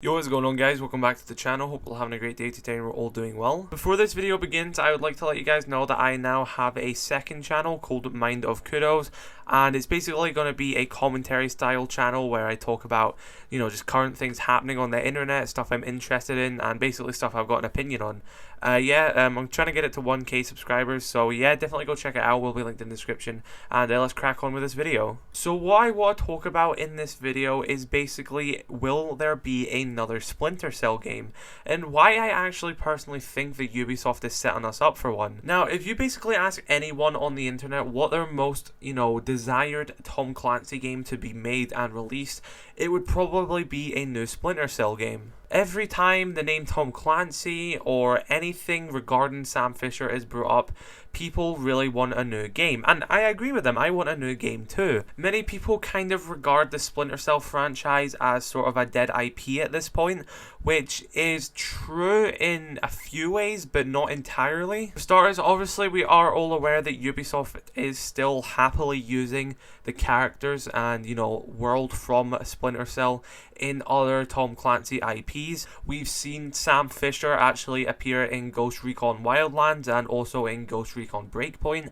Yo, what's going on guys? Welcome back to the channel. Hope you're having a great day today and we're all doing well. Before this video begins, I would like to let you guys know that I now have a second channel called Mind of Kudos, and it's basically going to be a commentary style channel where I talk about, just current things happening on the internet, stuff I'm interested in, and basically stuff I've got an opinion on. I'm trying to get it to 1k subscribers, so yeah, definitely go check it out. Will be linked in the description, and let's crack on with this video. So what I want to talk about in this video is basically, will there be another Splinter Cell game, and why I actually personally think that Ubisoft is setting us up for one. Now, if you basically ask anyone on the internet what their most, desired Tom Clancy game to be made and released, it would probably be a new Splinter Cell game. Every time the name Tom Clancy or anything regarding Sam Fisher is brought up, people really want a new game. And I agree with them, I want a new game too. Many people kind of regard the Splinter Cell franchise as sort of a dead IP at this point, which is true in a few ways, but not entirely. For starters, obviously we are all aware that Ubisoft is still happily using the characters and, world from Splinter Cell in other Tom Clancy IPs. We've seen Sam Fisher actually appear in Ghost Recon Wildlands and also in Ghost Recon Breakpoint,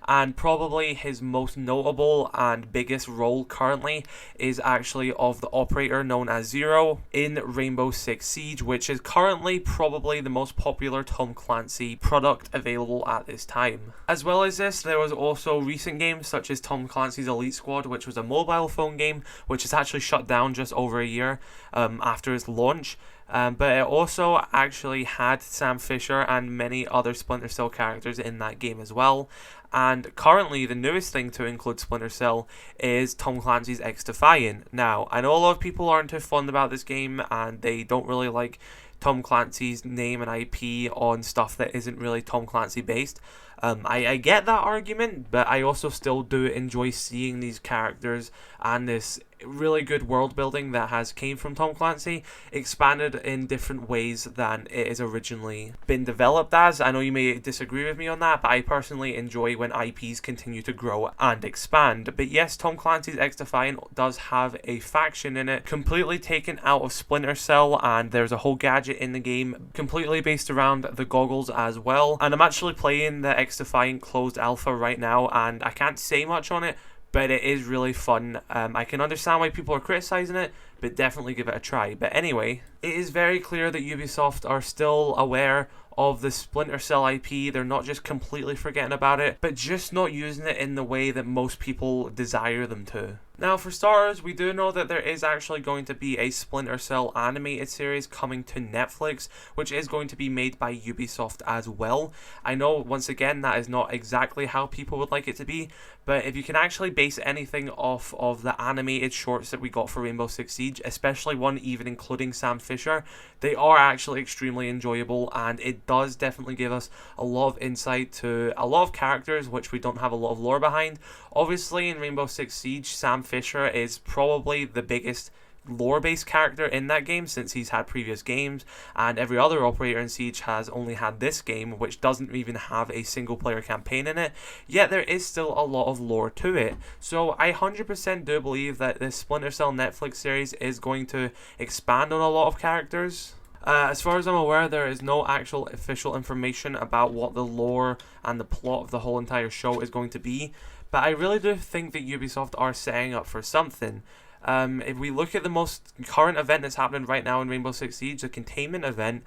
and probably his most notable and biggest role currently is actually of the operator known as Zero in Rainbow Six Siege, which is currently probably the most popular Tom Clancy product available at this time. As well as this, there was also recent games such as Tom Clancy's Elite Squad, which was a mobile phone game which is actually shut down just over a year after its launch. But it also actually had Sam Fisher and many other Splinter Cell characters in that game as well. And currently, the newest thing to include Splinter Cell is Tom Clancy's xDefiant. Now, I know a lot of people aren't too fond about this game and they don't really like Tom Clancy's name and IP on stuff that isn't really Tom Clancy based. I get that argument, but I also still do enjoy seeing these characters and this really good world building that has came from Tom Clancy expanded in different ways than it has originally been developed as. I know you may disagree with me on that, but I personally enjoy when IPs continue to grow and expand. But yes, Tom Clancy's xDefiant does have a faction in it completely taken out of Splinter Cell, and there's a whole gadget in the game completely based around the goggles as well. And I'm actually playing the xDefiant closed alpha right now, and I can't say much on it, but it is really fun. I can understand why people are criticizing it, but definitely give it a try. But anyway, it is very clear that Ubisoft are still aware of the Splinter Cell IP. They're not just completely forgetting about it, but just not using it in the way that most people desire them to. Now, for starters, we do know that there is actually going to be a Splinter Cell animated series coming to Netflix, which is going to be made by Ubisoft as well. I know, once again, that is not exactly how people would like it to be, but if you can actually base anything off of the animated shorts that we got for Rainbow Six Siege, especially one even including Sam Fisher, they are actually extremely enjoyable, and it does definitely give us a lot of insight to a lot of characters which we don't have a lot of lore behind. Obviously, in Rainbow Six Siege, Sam Fisher is probably the biggest lore-based character in that game since he's had previous games, and every other operator in Siege has only had this game, which doesn't even have a single-player campaign in it, yet there is still a lot of lore to it. So I 100% do believe that this Splinter Cell Netflix series is going to expand on a lot of characters. As far as I'm aware, there is no actual official information about what the lore and the plot of the whole entire show is going to be, but I really do think that Ubisoft are setting up for something. If we look at the most current event that's happening right now in Rainbow Six Siege, the containment event,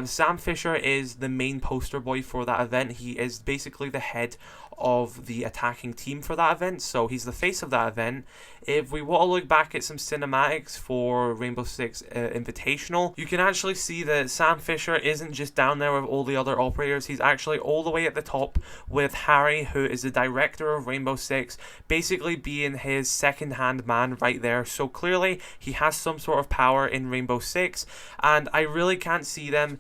Sam Fisher is the main poster boy for that event. He is basically the head of the attacking team for that event, so he's the face of that event. If we want to look back at some cinematics for Rainbow Six Invitational, you can actually see that Sam Fisher isn't just down there with all the other operators. He's actually all the way at the top with Harry, who is the director of Rainbow Six, basically being his second-hand man right there. So clearly he has some sort of power in Rainbow Six, and I really can't see them,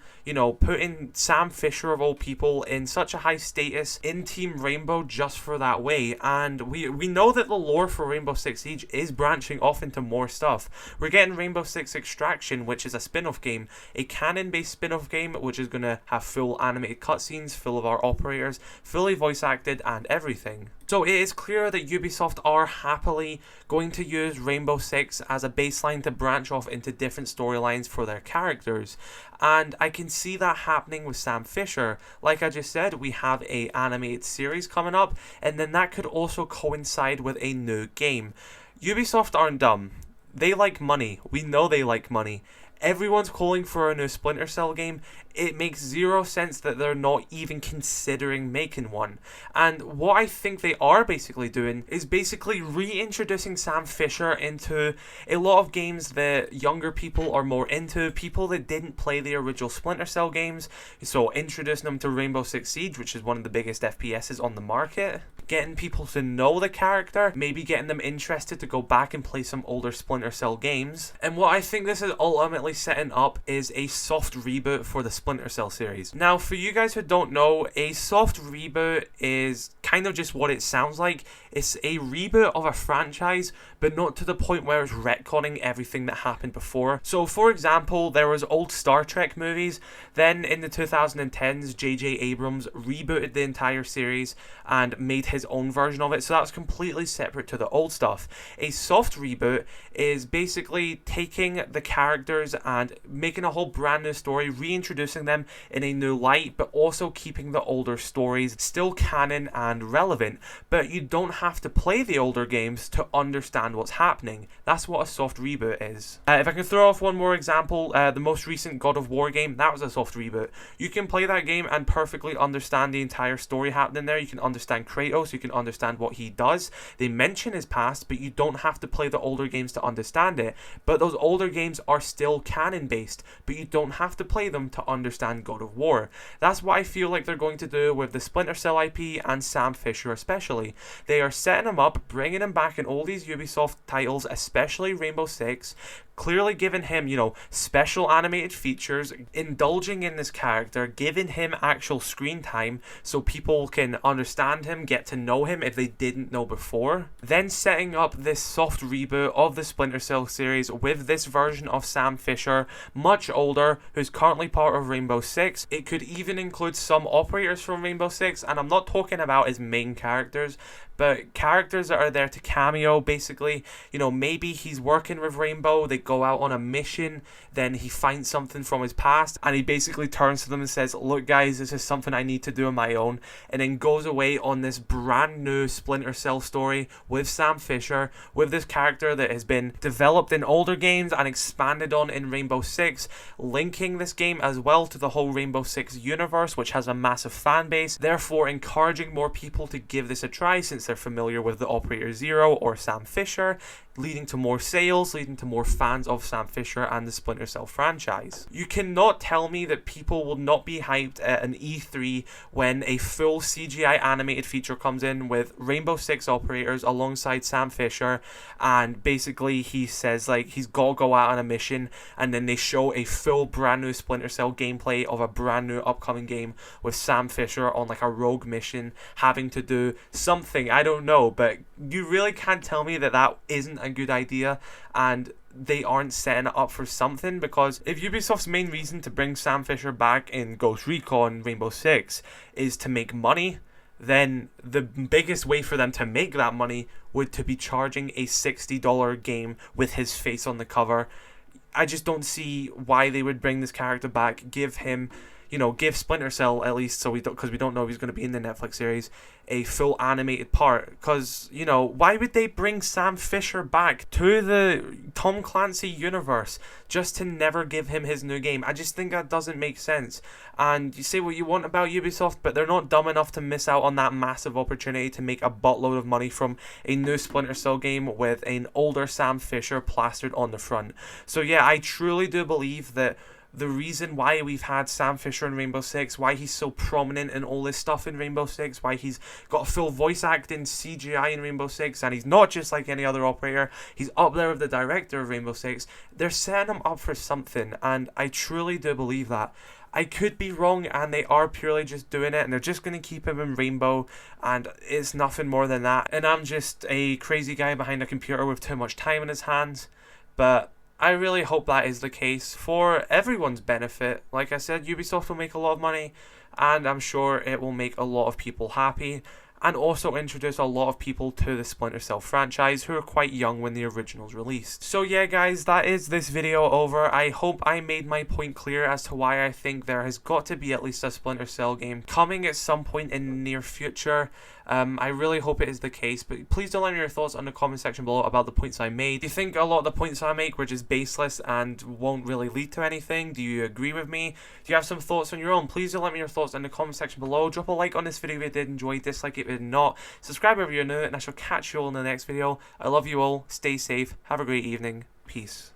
putting Sam Fisher of all people in such a high status in Team Rainbow just for that way. And we know that the lore for Rainbow Six Siege is branching off into more stuff. We're getting Rainbow Six Extraction, which is a spin-off game, a canon-based spin-off game, which is going to have full animated cutscenes, full of our operators, fully voice acted and everything. So it is clear that Ubisoft are happily going to use Rainbow Six as a baseline to branch off into different storylines for their characters. And I can see that happening with Sam Fisher. Like I just said, we have a animated series coming up, and then that could also coincide with a new game. Ubisoft aren't dumb. They like money. We know they like money. Everyone's calling for a new Splinter Cell game. It makes zero sense that they're not even considering making one. And what I think they are basically doing is basically reintroducing Sam Fisher into a lot of games that younger people are more into, people that didn't play the original Splinter Cell games. So introducing them to Rainbow Six Siege, which is one of the biggest FPSs on the market. Getting people to know the character, maybe getting them interested to go back and play some older Splinter Cell games. And what I think this is ultimately setting up is a soft reboot for the Splinter Cell series. Now, for you guys who don't know, a soft reboot is kind of just what it sounds like. It's a reboot of a franchise, but not to the point where it's retconning everything that happened before. So, for example, there was old Star Trek movies. Then in the 2010s, J.J. Abrams rebooted the entire series and made his own version of it. So that's completely separate to the old stuff. A soft reboot is basically taking the characters and making a whole brand new story, reintroducing them in a new light, but also keeping the older stories still canon and relevant. But you don't have to play the older games to understand what's happening. That's what a soft reboot is. If I can throw off one more example, the most recent God of War game, that was a soft reboot. You can play that game and perfectly understand the entire story happening there. You can understand Kratos, you can understand what he does. They mention his past, but you don't have to play the older games to understand it. But those older games are still canon based, but you don't have to play them to understand God of War. That's what I feel like they're going to do with the Splinter Cell IP and Sam Fisher especially. They are setting him up, bringing him back in all these Ubisoft titles, especially Rainbow Six, clearly giving him, special animated features, indulging in this character, giving him actual screen time so people can understand him, get to know him if they didn't know before. Then setting up this soft reboot of the Splinter Cell series with this version of Sam Fisher, much older, who's currently part of Rainbow Six. It could even include some operators from Rainbow Six, and I'm not talking about his main characters, but characters that are there to cameo, basically. Maybe he's working with Rainbow, they go out on a mission, then he finds something from his past, and he basically turns to them and says, look guys, this is something I need to do on my own, and then goes away on this brand new Splinter Cell story with Sam Fisher, with this character that has been developed in older games and expanded on in Rainbow Six, linking this game as well to the whole Rainbow Six universe, which has a massive fan base, therefore encouraging more people to give this a try since they're familiar with the Operator Zero or Sam Fisher, leading to more sales, leading to more fans of Sam Fisher and the Splinter Cell franchise. You cannot tell me that people will not be hyped at an E3 when a full CGI animated feature comes in with Rainbow Six operators alongside Sam Fisher, and basically he says he's got to go out on a mission, and then they show a full brand new Splinter Cell gameplay of a brand new upcoming game with Sam Fisher on a rogue mission having to do something, I don't know, but you really can't tell me that that isn't a good idea and they aren't setting it up for something. Because if Ubisoft's main reason to bring Sam Fisher back in Ghost Recon Rainbow Six is to make money, then the biggest way for them to make that money would to be charging a $60 game with his face on the cover. I just don't see why they would bring this character back, give him, give Splinter Cell at least, so because we don't know if he's going to be in the Netflix series, a full animated part. Because, why would they bring Sam Fisher back to the Tom Clancy universe just to never give him his new game? I just think that doesn't make sense. And you say what you want about Ubisoft, but they're not dumb enough to miss out on that massive opportunity to make a buttload of money from a new Splinter Cell game with an older Sam Fisher plastered on the front. So yeah, I truly do believe that the reason why we've had Sam Fisher in Rainbow Six, why he's so prominent in all this stuff in Rainbow Six, why he's got a full voice acting CGI in Rainbow Six, and he's not just like any other operator, he's up there with the director of Rainbow Six. They're setting him up for something, and I truly do believe that. I could be wrong, and they are purely just doing it, and they're just going to keep him in Rainbow, and it's nothing more than that. And I'm just a crazy guy behind a computer with too much time in his hands, but I really hope that is the case for everyone's benefit. Like I said, Ubisoft will make a lot of money, and I'm sure it will make a lot of people happy. and also introduce a lot of people to the Splinter Cell franchise who are quite young when the originals released. So yeah guys, that is this video over. I hope I made my point clear as to why I think there has got to be at least a Splinter Cell game coming at some point in the near future. I really hope it is the case, but please do let me know your thoughts on the comment section below about the points I made. Do you think a lot of the points I make were just baseless and won't really lead to anything? Do you agree with me? Do you have some thoughts on your own? Please do let me know your thoughts in the comment section below. Drop a like on this video if you did enjoy, dislike it if you did not. Subscribe if you're new, and I shall catch you all in the next video. I love you all, stay safe, have a great evening, peace.